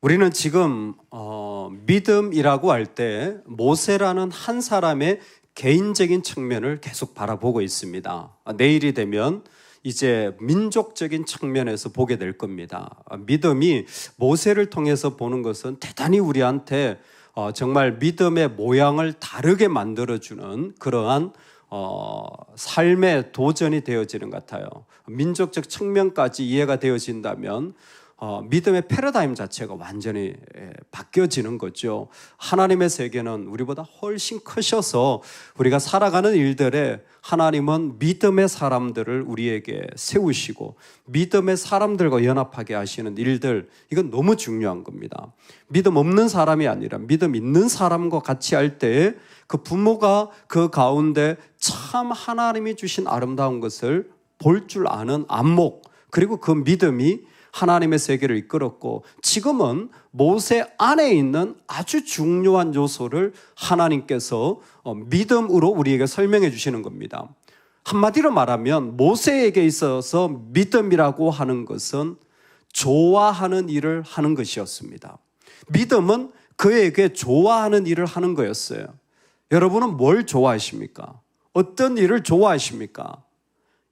우리는 지금 믿음이라고 할 때 모세라는 한 사람의 개인적인 측면을 계속 바라보고 있습니다. 내일이 되면 이제 민족적인 측면에서 보게 될 겁니다. 믿음이 모세를 통해서 보는 것은 대단히 우리한테 정말 믿음의 모양을 다르게 만들어주는 그러한 삶의 도전이 되어지는 것 같아요. 민족적 측면까지 이해가 되어진다면 믿음의 패러다임 자체가 완전히 바뀌어지는 거죠. 하나님의 세계는 우리보다 훨씬 크셔서 우리가 살아가는 일들에 하나님은 믿음의 사람들을 우리에게 세우시고 믿음의 사람들과 연합하게 하시는 일들, 이건 너무 중요한 겁니다. 믿음 없는 사람이 아니라 믿음 있는 사람과 같이 할 때 그 부모가 그 가운데 참 하나님이 주신 아름다운 것을 볼 줄 아는 안목, 그리고 그 믿음이 하나님의 세계를 이끌었고, 지금은 모세 안에 있는 아주 중요한 요소를 하나님께서 믿음으로 우리에게 설명해 주시는 겁니다. 한마디로 말하면 모세에게 있어서 믿음이라고 하는 것은 좋아하는 일을 하는 것이었습니다. 믿음은 그에게 좋아하는 일을 하는 거였어요. 여러분은 뭘 좋아하십니까? 어떤 일을 좋아하십니까?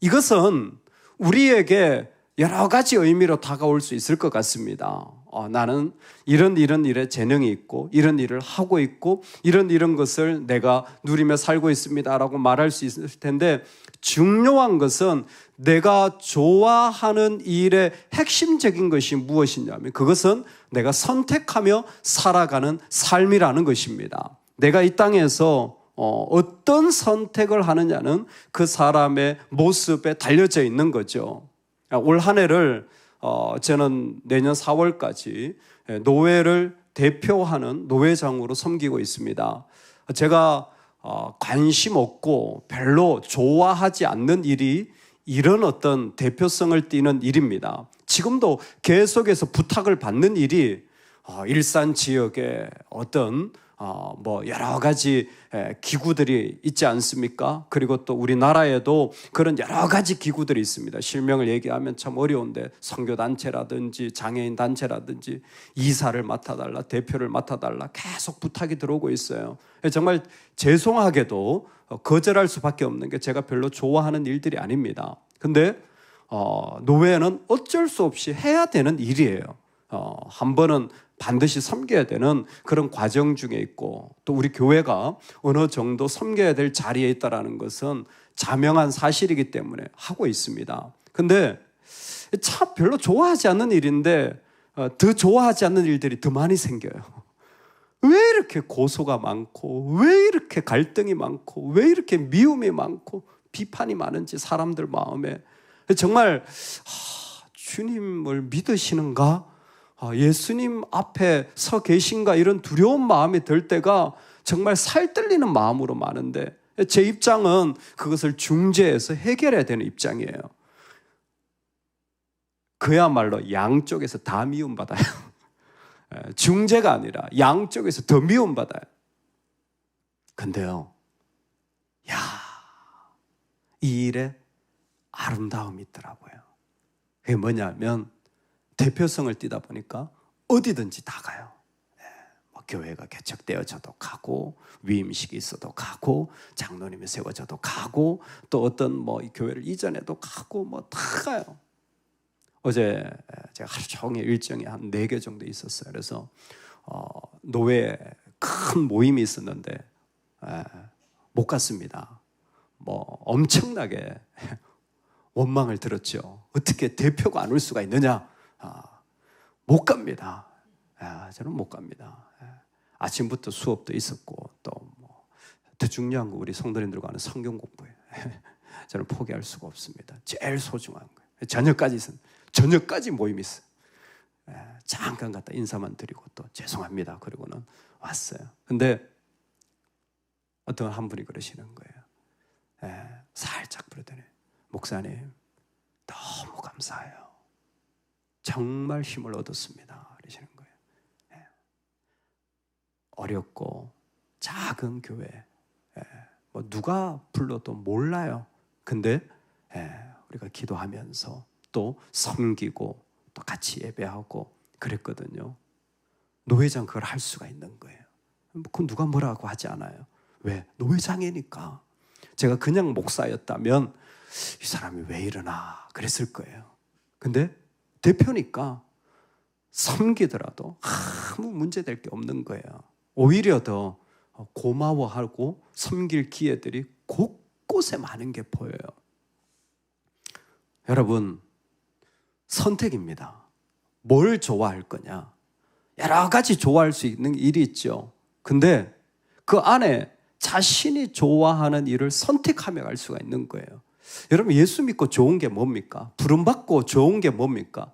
이것은 우리에게 여러 가지 의미로 다가올 수 있을 것 같습니다. 나는 이런 일에 재능이 있고 이런 일을 하고 있고 이런 것을 내가 누리며 살고 있습니다 라고 말할 수 있을 텐데, 중요한 것은 내가 좋아하는 일의 핵심적인 것이 무엇이냐면 그것은 내가 선택하며 살아가는 삶이라는 것입니다. 내가 이 땅에서 어떤 선택을 하느냐는 그 사람의 모습에 달려져 있는 거죠. 올 한 해를 저는 내년 4월까지 노회를 대표하는 노회장으로 섬기고 있습니다. 제가 관심 없고 별로 좋아하지 않는 일이 이런 어떤 대표성을 띠는 일입니다. 지금도 계속해서 부탁을 받는 일이 일산 지역에 어떤 여러 가지 기구들이 있지 않습니까? 그리고 또 우리나라에도 그런 여러 가지 기구들이 있습니다. 실명을 얘기하면 참 어려운데 선교단체라든지 장애인단체라든지 이사를 맡아달라, 대표를 맡아달라 계속 부탁이 들어오고 있어요. 정말 죄송하게도 거절할 수밖에 없는 게 제가 별로 좋아하는 일들이 아닙니다. 근데 노회는 어쩔 수 없이 해야 되는 일이에요. 한 번은 반드시 섬겨야 되는 그런 과정 중에 있고, 또 우리 교회가 어느 정도 섬겨야 될 자리에 있다는 것은 자명한 사실이기 때문에 하고 있습니다. 근데 참 별로 좋아하지 않는 일인데 더 좋아하지 않는 일들이 더 많이 생겨요. 왜 이렇게 고소가 많고, 왜 이렇게 갈등이 많고, 왜 이렇게 미움이 많고 비판이 많은지 사람들 마음에. 정말 주님을 믿으시는가? 예수님 앞에 서 계신가? 이런 두려운 마음이 들 때가 정말 살뜰리는 마음으로 많은데, 제 입장은 그것을 중재해서 해결해야 되는 입장이에요. 그야말로 양쪽에서 다 미움받아요. 중재가 아니라 양쪽에서 더 미움받아요. 근데요, 이 일에 아름다움이 있더라고요. 그게 뭐냐면 대표성을 띠다 보니까 어디든지 다 가요. 교회가 개척되어져도 가고, 위임식이 있어도 가고, 장로님이 세워져도 가고, 또 어떤 교회를 이전해도 가고, 다 가요. 어제 제가 하루 종일 일정이 한 4개 정도 있었어요. 그래서 노회 큰 모임이 있었는데 못 갔습니다. 엄청나게 원망을 들었죠. 어떻게 대표가 안 올 수가 있느냐? 못 갑니다. 저는 못 갑니다. 아침부터 수업도 있었고, 또 더 중요한 거 우리 성도님들과 하는 성경 공부예요. 저는 포기할 수가 없습니다. 제일 소중한 거예요. 저녁까지 모임이 있어요. 잠깐 갔다 인사만 드리고 또 죄송합니다. 그리고는 왔어요. 근데 어떤 한 분이 그러시는 거예요. 살짝 부르더니, 목사님 너무 감사해요. 정말 힘을 얻었습니다. 그러시는 거예요. 어렵고 작은 교회, 누가 불러도 몰라요. 근데 우리가 기도하면서 또 섬기고 또 같이 예배하고 그랬거든요. 노회장 그걸 할 수가 있는 거예요. 그 누가 뭐라고 하지 않아요. 왜? 노회장이니까. 제가 그냥 목사였다면 이 사람이 왜 이러나 그랬을 거예요. 근데 대표니까 섬기더라도 아무 문제될 게 없는 거예요. 오히려 더 고마워하고 섬길 기회들이 곳곳에 많은 게 보여요. 여러분, 선택입니다. 뭘 좋아할 거냐? 여러 가지 좋아할 수 있는 일이 있죠. 근데 그 안에 자신이 좋아하는 일을 선택하며 갈 수가 있는 거예요. 여러분, 예수 믿고 좋은 게 뭡니까? 부름받고 좋은 게 뭡니까?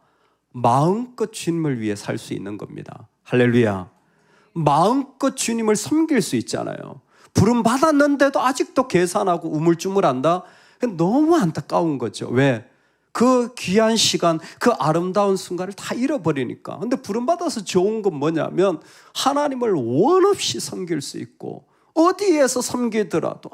마음껏 주님을 위해 살 수 있는 겁니다. 할렐루야. 마음껏 주님을 섬길 수 있잖아요. 부름받았는데도 아직도 계산하고 우물쭈물한다? 너무 안타까운 거죠. 왜? 그 귀한 시간, 그 아름다운 순간을 다 잃어버리니까. 근데 부름받아서 좋은 건 뭐냐면 하나님을 원 없이 섬길 수 있고 어디에서 섬기더라도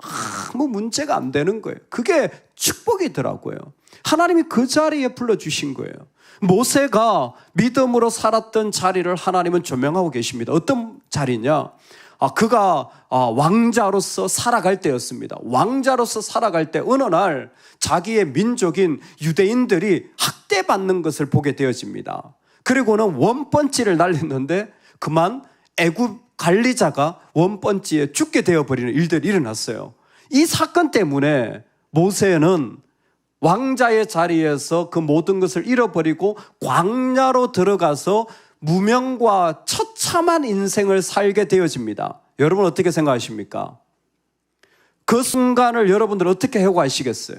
아무 문제가 안 되는 거예요. 그게 축복이더라고요. 하나님이 그 자리에 불러주신 거예요. 모세가 믿음으로 살았던 자리를 하나님은 조명하고 계십니다. 어떤 자리냐? 그가 왕자로서 살아갈 때였습니다. 왕자로서 살아갈 때 어느 날 자기의 민족인 유대인들이 학대받는 것을 보게 되어집니다. 그리고는 원펀치를 날렸는데 그만 애굽 관리자가 원펀치에 죽게 되어버리는 일들이 일어났어요. 이 사건 때문에 모세는 왕자의 자리에서 그 모든 것을 잃어버리고 광야로 들어가서 무명과 처참한 인생을 살게 되어집니다. 여러분 어떻게 생각하십니까? 그 순간을 여러분들 어떻게 해고하시겠어요?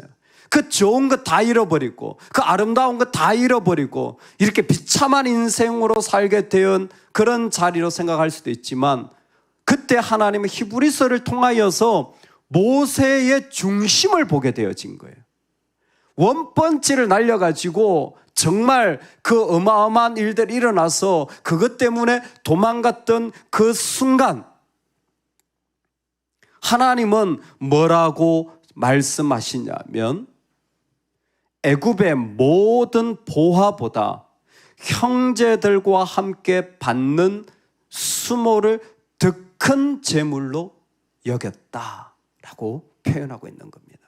그 좋은 것 다 잃어버리고 그 아름다운 것 다 잃어버리고 이렇게 비참한 인생으로 살게 된 그런 자리로 생각할 수도 있지만 그때 하나님은 히브리서를 통하여서 모세의 중심을 보게 되어진 거예요. 원펀치를 날려가지고 정말 그 어마어마한 일들이 일어나서 그것 때문에 도망갔던 그 순간 하나님은 뭐라고 말씀하시냐면 애굽의 모든 보화보다 형제들과 함께 받는 수모를 더 큰 재물로 여겼다라고 표현하고 있는 겁니다.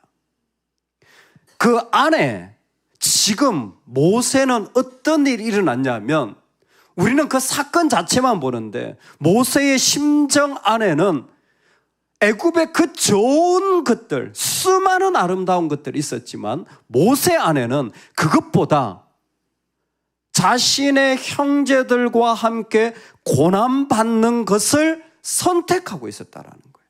그 안에 지금 모세는 어떤 일이 일어났냐면 우리는 그 사건 자체만 보는데 모세의 심정 안에는 애굽의 그 좋은 것들, 수많은 아름다운 것들이 있었지만 모세 안에는 그것보다 자신의 형제들과 함께 고난받는 것을 선택하고 있었다라는 거예요.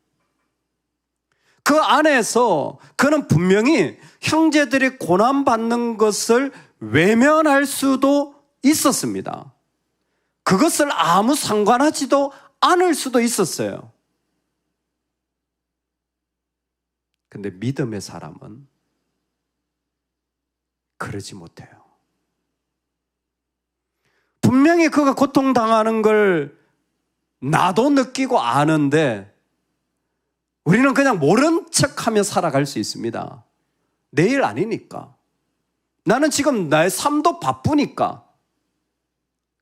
그 안에서 그는 분명히 형제들이 고난받는 것을 외면할 수도 있었습니다. 그것을 아무 상관하지도 않을 수도 있었어요. 근데 믿음의 사람은 그러지 못해요. 분명히 그가 고통당하는 걸 나도 느끼고 아는데 우리는 그냥 모른 척하며 살아갈 수 있습니다. 내일 아니니까. 나는 지금 나의 삶도 바쁘니까.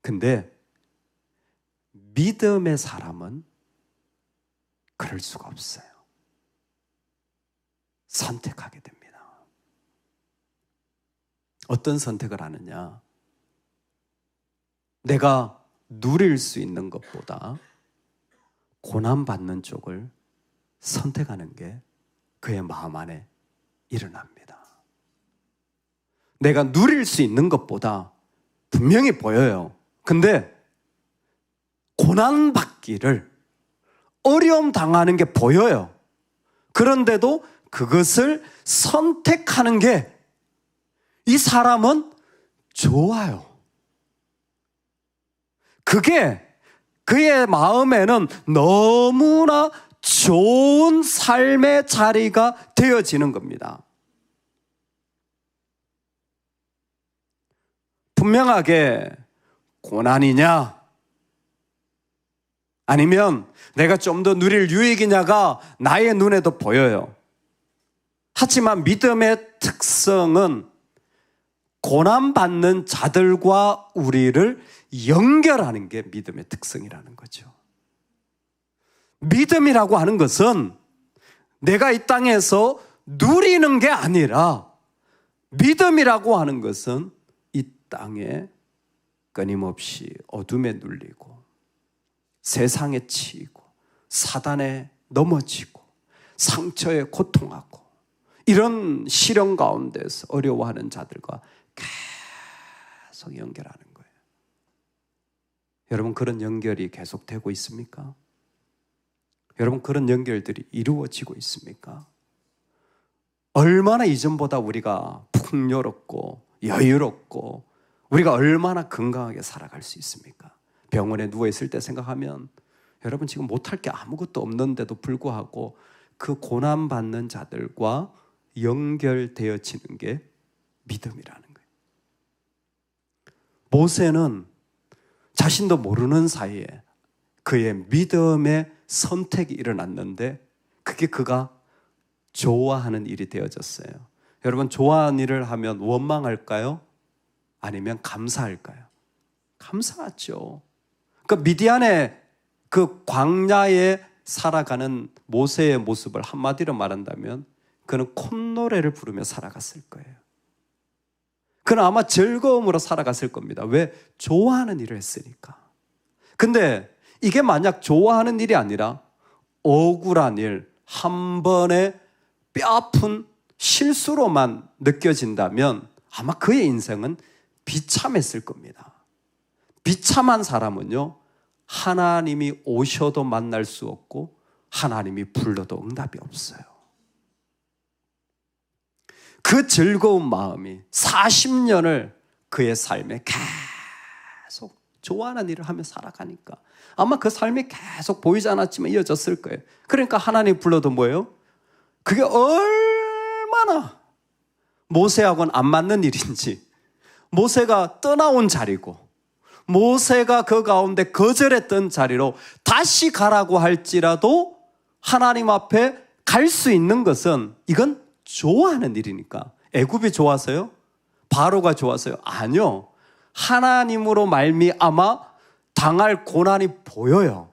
근데 믿음의 사람은 그럴 수가 없어요. 선택하게 됩니다. 어떤 선택을 하느냐? 내가 누릴 수 있는 것보다 고난받는 쪽을 선택하는 게 그의 마음 안에 일어납니다. 내가 누릴 수 있는 것보다 분명히 보여요. 근데 고난받기를 어려움 당하는 게 보여요. 그런데도 그것을 선택하는 게 이 사람은 좋아요. 그게 그의 마음에는 너무나 좋은 삶의 자리가 되어지는 겁니다. 분명하게 고난이냐 아니면 내가 좀 더 누릴 유익이냐가 나의 눈에도 보여요. 하지만 믿음의 특성은 고난받는 자들과 우리를 연결하는 게 믿음의 특성이라는 거죠. 믿음이라고 하는 것은 내가 이 땅에서 누리는 게 아니라, 믿음이라고 하는 것은 이 땅에 끊임없이 어둠에 눌리고 세상에 치이고 사단에 넘어지고 상처에 고통하고 이런 시련 가운데서 어려워하는 자들과 계속 연결하는 거예요. 여러분, 그런 연결이 계속되고 있습니까? 여러분, 그런 연결들이 이루어지고 있습니까? 얼마나 이전보다 우리가 풍요롭고 여유롭고 우리가 얼마나 건강하게 살아갈 수 있습니까? 병원에 누워있을 때 생각하면 여러분, 지금 못할 게 아무것도 없는데도 불구하고 그 고난받는 자들과 연결되어지는 게 믿음이라는 거예요. 모세는 자신도 모르는 사이에 그의 믿음의 선택이 일어났는데 그게 그가 좋아하는 일이 되어졌어요. 여러분, 좋아하는 일을 하면 원망할까요? 아니면 감사할까요? 감사하죠. 그러니까 미디안의 그 광야에 살아가는 모세의 모습을 한마디로 말한다면 그는 콧노래를 부르며 살아갔을 거예요. 그는 아마 즐거움으로 살아갔을 겁니다. 왜? 좋아하는 일을 했으니까. 근데 이게 만약 좋아하는 일이 아니라 억울한 일, 한 번의 뼈아픈 실수로만 느껴진다면 아마 그의 인생은 비참했을 겁니다. 비참한 사람은요, 하나님이 오셔도 만날 수 없고 하나님이 불러도 응답이 없어요. 그 즐거운 마음이 40년을 그의 삶에 계속 좋아하는 일을 하며 살아가니까 아마 그 삶이 계속 보이지 않았지만 이어졌을 거예요. 그러니까 하나님 불러도 뭐예요? 그게 얼마나 모세하고는 안 맞는 일인지, 모세가 떠나온 자리고 모세가 그 가운데 거절했던 자리로 다시 가라고 할지라도 하나님 앞에 갈 수 있는 것은 이건 좋아하는 일이니까. 애굽이 좋아서요? 바로가 좋아서요? 아니요. 하나님으로 말미암아 당할 고난이 보여요.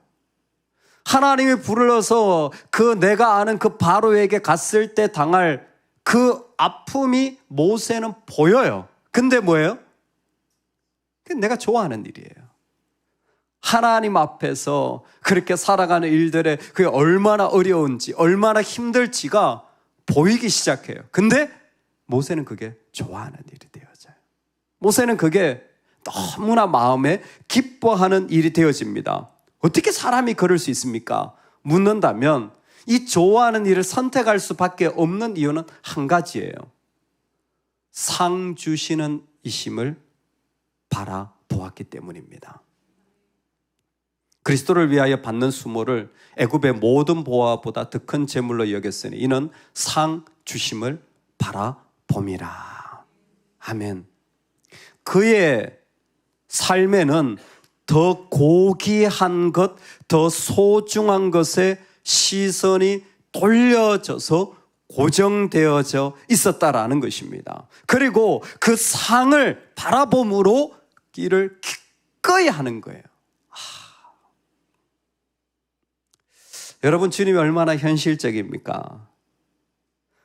하나님이 불러서 그 내가 아는 그 바로에게 갔을 때 당할 그 아픔이 모세는 보여요. 근데 뭐예요? 내가 좋아하는 일이에요. 하나님 앞에서 그렇게 살아가는 일들에 그게 얼마나 어려운지, 얼마나 힘들지가 보이기 시작해요. 근데 모세는 그게 좋아하는 일이 되어져요. 모세는 그게 너무나 마음에 기뻐하는 일이 되어집니다. 어떻게 사람이 그럴 수 있습니까? 묻는다면 이 좋아하는 일을 선택할 수밖에 없는 이유는 한 가지예요. 상 주시는 이심을 바라보았기 때문입니다. 그리스도를 위하여 받는 수모를 애굽의 모든 보화보다 더 큰 재물로 여겼으니 이는 상 주심을 바라봄이라. 아멘. 그의 삶에는 더 고귀한 것, 더 소중한 것에 시선이 돌려져서 고정되어져 있었다라는 것입니다. 그리고 그 상을 바라봄으로 길을 기꺼이 하는 거예요. 여러분, 주님이 얼마나 현실적입니까?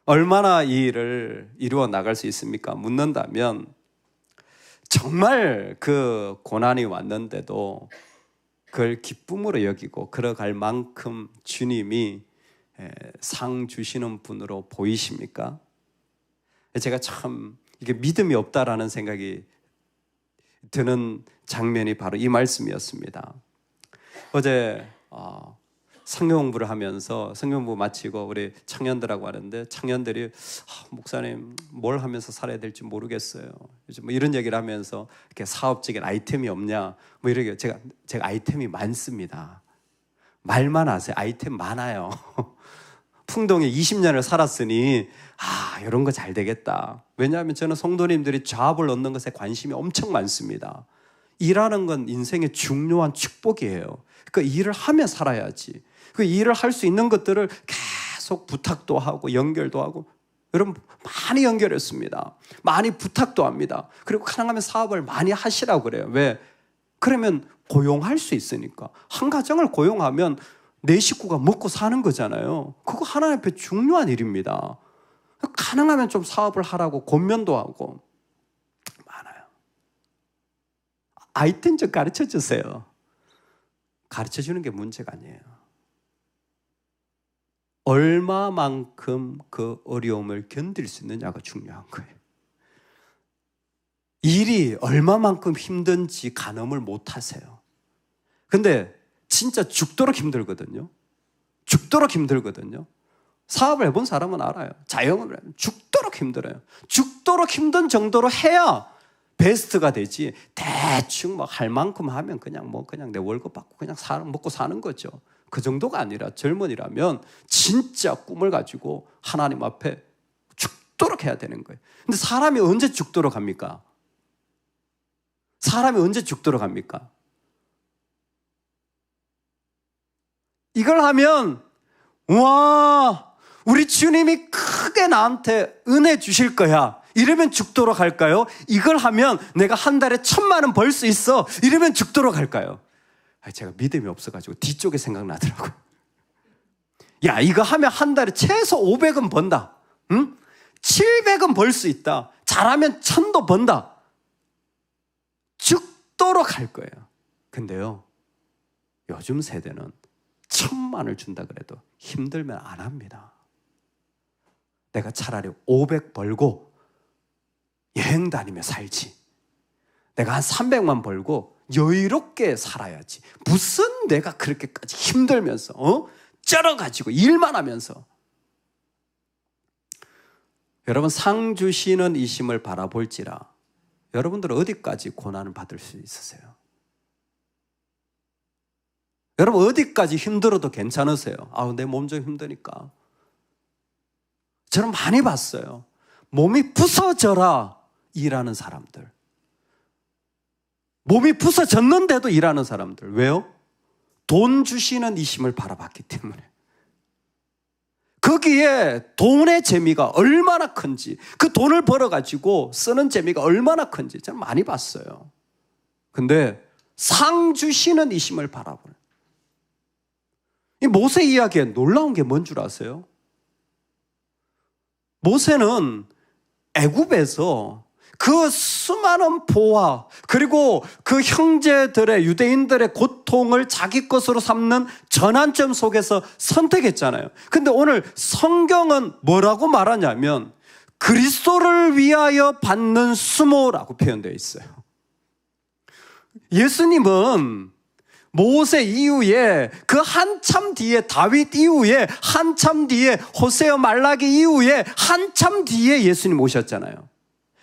얼마나 이 일을 이루어 나갈 수 있습니까? 묻는다면 정말 그 고난이 왔는데도 그걸 기쁨으로 여기고 걸어갈 만큼 주님이 상 주시는 분으로 보이십니까? 제가 참 이게 믿음이 없다라는 생각이 드는 장면이 바로 이 말씀이었습니다. 어제 성경 공부를 하면서 성경 공부 마치고 우리 청년들하고 하는데 청년들이 목사님 뭘 하면서 살아야 될지 모르겠어요. 요즘 뭐 이런 얘기를 하면서 이렇게 사업적인 아이템이 없냐 뭐 이렇게 제가 아이템이 많습니다. 말만 하세요. 아이템 많아요. 풍동에 20년을 살았으니 이런 거 잘 되겠다. 왜냐하면 저는 성도님들이 잡을 얻는 것에 관심이 엄청 많습니다. 일하는 건 인생의 중요한 축복이에요. 그 일을 하며 살아야지. 그 일을 할 수 있는 것들을 계속 부탁도 하고 연결도 하고. 여러분 많이 연결했습니다. 많이 부탁도 합니다. 그리고 가능하면 사업을 많이 하시라고 그래요. 왜? 그러면 고용할 수 있으니까. 한 가정을 고용하면 내 식구가 먹고 사는 거잖아요. 그거 하나님 앞에 중요한 일입니다. 가능하면 좀 사업을 하라고 권면도 하고 많아요. 아이템 좀 가르쳐 주세요. 가르쳐 주는 게 문제가 아니에요. 얼마만큼 그 어려움을 견딜 수 있느냐가 중요한 거예요. 일이 얼마만큼 힘든지 가늠을 못 하세요. 근데 진짜 죽도록 힘들거든요. 죽도록 힘들거든요. 사업을 해본 사람은 알아요. 자영업을 하면 죽도록 힘들어요. 죽도록 힘든 정도로 해야 베스트가 되지. 대충 뭐 할 만큼 하면 그냥 내 월급 받고 그냥 먹고 사는 거죠. 그 정도가 아니라 젊은이라면 진짜 꿈을 가지고 하나님 앞에 죽도록 해야 되는 거예요. 근데 사람이 언제 죽도록 합니까? 사람이 언제 죽도록 합니까? 이걸 하면 와, 우리 주님이 크게 나한테 은혜 주실 거야. 이러면 죽도록 할까요? 이걸 하면 내가 한 달에 1,000만 원 벌 수 있어. 이러면 죽도록 할까요? 제가 믿음이 없어가지고 뒤쪽에 생각나더라고요. 야, 이거 하면 한 달에 최소 500은 번다. 응? 700은 벌 수 있다. 잘하면 1,000도 번다. 죽도록 할 거예요. 근데요, 요즘 세대는 1,000만을 준다 그래도 힘들면 안 합니다. 내가 차라리 500 벌고 여행 다니며 살지. 내가 한 300만 벌고 여유롭게 살아야지. 무슨 내가 그렇게까지 힘들면서 쩔어가지고 일만 하면서. 여러분, 상 주시는 이심을 바라볼지라 여러분들은 어디까지 고난을 받을 수 있으세요? 여러분 어디까지 힘들어도 괜찮으세요? 내 몸 좀 힘드니까. 저는 많이 봤어요. 몸이 부서져라 일하는 사람들. 몸이 부서졌는데도 일하는 사람들. 왜요? 돈 주시는 이심을 바라봤기 때문에. 거기에 돈의 재미가 얼마나 큰지, 그 돈을 벌어가지고 쓰는 재미가 얼마나 큰지 저는 많이 봤어요. 근데 상 주시는 이심을 바라보는. 이 모세 이야기에 놀라운 게 뭔 줄 아세요? 모세는 애굽에서 그 수많은 보화 그리고 그 형제들의 유대인들의 고통을 자기 것으로 삼는 전환점 속에서 선택했잖아요. 근데 오늘 성경은 뭐라고 말하냐면 그리스도를 위하여 받는 수모라고 표현되어 있어요. 예수님은 모세 이후에 그 한참 뒤에 다윗 이후에 한참 뒤에 호세아 말라기 이후에 한참 뒤에 예수님 오셨잖아요.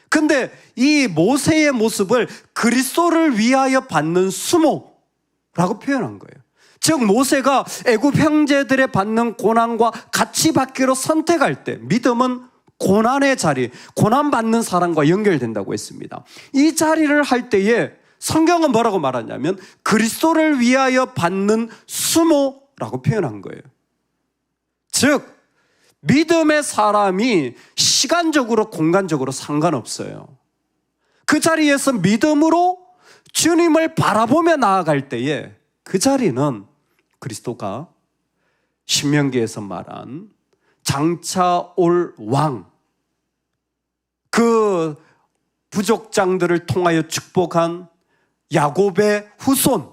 근데 이 모세의 모습을 그리스도를 위하여 받는 수모라고 표현한 거예요. 즉 모세가 애굽 형제들의 받는 고난과 같이 받기로 선택할 때 믿음은 고난의 자리, 고난받는 사람과 연결된다고 했습니다. 이 자리를 할 때에 성경은 뭐라고 말하냐면 그리스도를 위하여 받는 수모라고 표현한 거예요. 즉 믿음의 사람이 시간적으로 공간적으로 상관없어요. 그 자리에서 믿음으로 주님을 바라보며 나아갈 때에 그 자리는 그리스도가 신명기에서 말한 장차 올 왕, 그 부족장들을 통하여 축복한 야곱의 후손,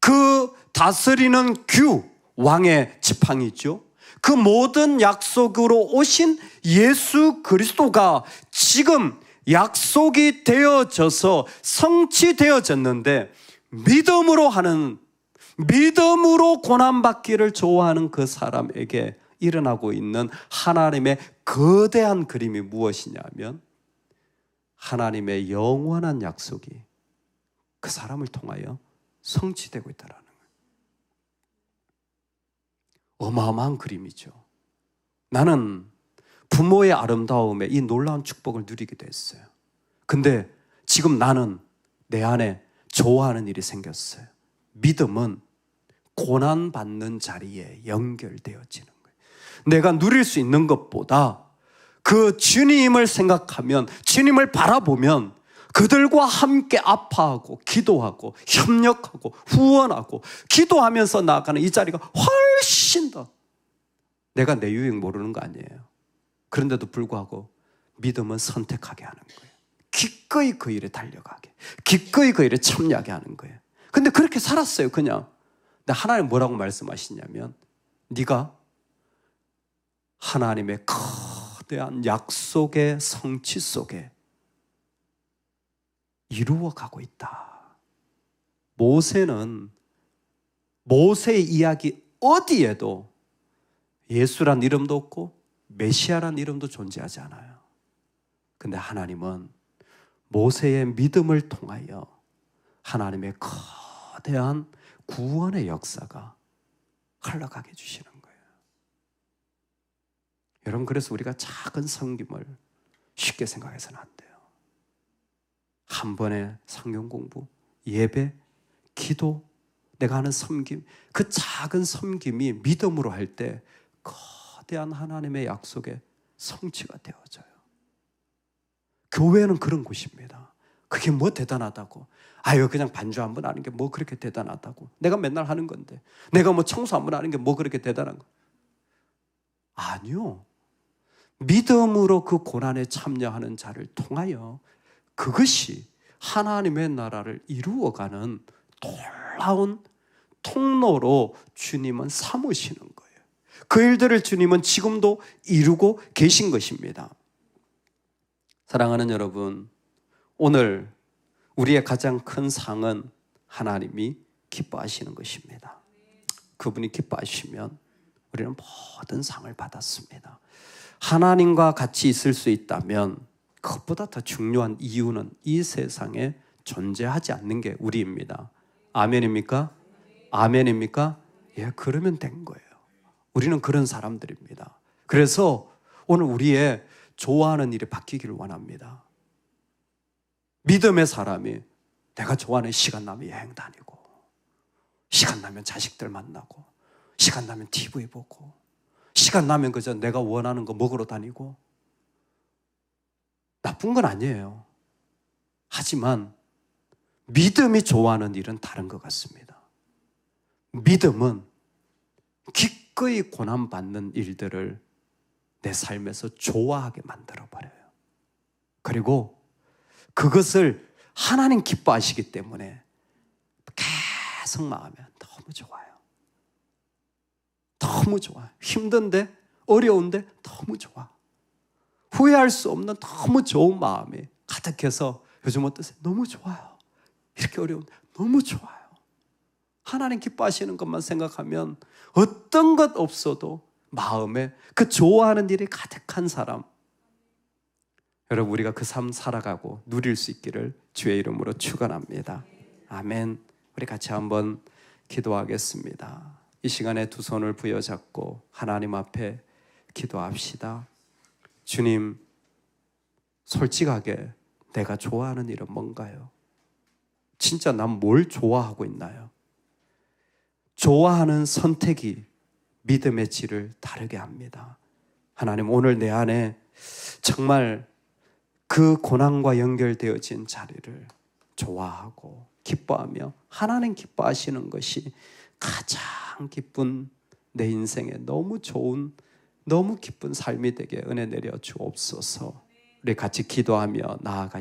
그 다스리는 규 왕의 지팡이죠. 그 모든 약속으로 오신 예수 그리스도가 지금 약속이 되어져서 성취되어졌는데 믿음으로 고난받기를 좋아하는 그 사람에게 일어나고 있는 하나님의 거대한 그림이 무엇이냐면 하나님의 영원한 약속이 그 사람을 통하여 성취되고 있다는 거예요. 어마어마한 그림이죠. 나는 부모의 아름다움에 이 놀라운 축복을 누리게 됐어요. 근데 지금 나는 내 안에 좋아하는 일이 생겼어요. 믿음은 고난받는 자리에 연결되어지는 거예요. 내가 누릴 수 있는 것보다 그 주님을 생각하면, 주님을 바라보면 그들과 함께 아파하고 기도하고 협력하고 후원하고 기도하면서 나아가는 이 자리가 훨씬 더, 내가 내 유익 모르는 거 아니에요. 그런데도 불구하고 믿음은 선택하게 하는 거예요. 기꺼이 그 일에 달려가게, 기꺼이 그 일에 참여하게 하는 거예요. 근데 그렇게 살았어요, 그냥. 근데 하나님 뭐라고 말씀하시냐면, 네가 하나님의 거대한 약속의 성취 속에 이루어가고 있다. 모세는, 모세의 이야기 어디에도 예수란 이름도 없고 메시아란 이름도 존재하지 않아요. 근데 하나님은 모세의 믿음을 통하여 하나님의 거대한 구원의 역사가 흘러가게 해주시는 거예요. 여러분, 그래서 우리가 작은 섬김을 쉽게 생각해서는 안 돼요. 한 번의 성경 공부, 예배, 기도, 내가 하는 섬김, 그 작은 섬김이 믿음으로 할 때 거대한 하나님의 약속의 성취가 되어져요. 교회는 그런 곳입니다. 그게 뭐 대단하다고, 아유 그냥 반주 한 번 하는 게 뭐 그렇게 대단하다고, 내가 맨날 하는 건데, 내가 뭐 청소 한 번 하는 게 뭐 그렇게 대단한 거. 아니요. 믿음으로 그 고난에 참여하는 자를 통하여 그것이 하나님의 나라를 이루어가는 놀라운 통로로 주님은 삼으시는 거예요. 그 일들을 주님은 지금도 이루고 계신 것입니다. 사랑하는 여러분, 오늘 우리의 가장 큰 상은 하나님이 기뻐하시는 것입니다. 그분이 기뻐하시면 우리는 모든 상을 받았습니다. 하나님과 같이 있을 수 있다면 그것보다 더 중요한 이유는 이 세상에 존재하지 않는 게 우리입니다. 아멘입니까? 아멘입니까? 예, 그러면 된 거예요. 우리는 그런 사람들입니다. 그래서 오늘 우리의 좋아하는 일이 바뀌기를 원합니다. 믿음의 사람이, 내가 좋아하는 시간 나면 여행 다니고, 시간 나면 자식들 만나고, 시간 나면 TV 보고, 시간 나면 그저 내가 원하는 거 먹으러 다니고, 나쁜 건 아니에요. 하지만 믿음이 좋아하는 일은 다른 것 같습니다. 믿음은 기꺼이 고난받는 일들을 내 삶에서 좋아하게 만들어버려요. 그리고 그것을 하나님 기뻐하시기 때문에 계속 마음에 너무 좋아요. 너무 좋아요. 힘든데, 어려운데 너무 좋아. 후회할 수 없는 너무 좋은 마음이 가득해서 요즘 어떠세요? 너무 좋아요. 이렇게 어려운데 너무 좋아요. 하나님 기뻐하시는 것만 생각하면 어떤 것 없어도 마음에 그 좋아하는 일이 가득한 사람, 여러분, 우리가 그 삶 살아가고 누릴 수 있기를 주의 이름으로 축원합니다. 아멘. 우리 같이 한번 기도하겠습니다. 이 시간에 두 손을 부여잡고 하나님 앞에 기도합시다. 주님, 솔직하게 내가 좋아하는 일은 뭔가요? 진짜 난 뭘 좋아하고 있나요? 좋아하는 선택이 믿음의 질을 다르게 합니다. 하나님, 오늘 내 안에 정말 그 고난과 연결되어진 자리를 좋아하고 기뻐하며 하나님 기뻐하시는 것이 가장 기쁜, 내 인생에 너무 좋은, 너무 기쁜 삶이 되게 은혜 내려 주옵소서. 우리 같이 기도하며 나아가시죠.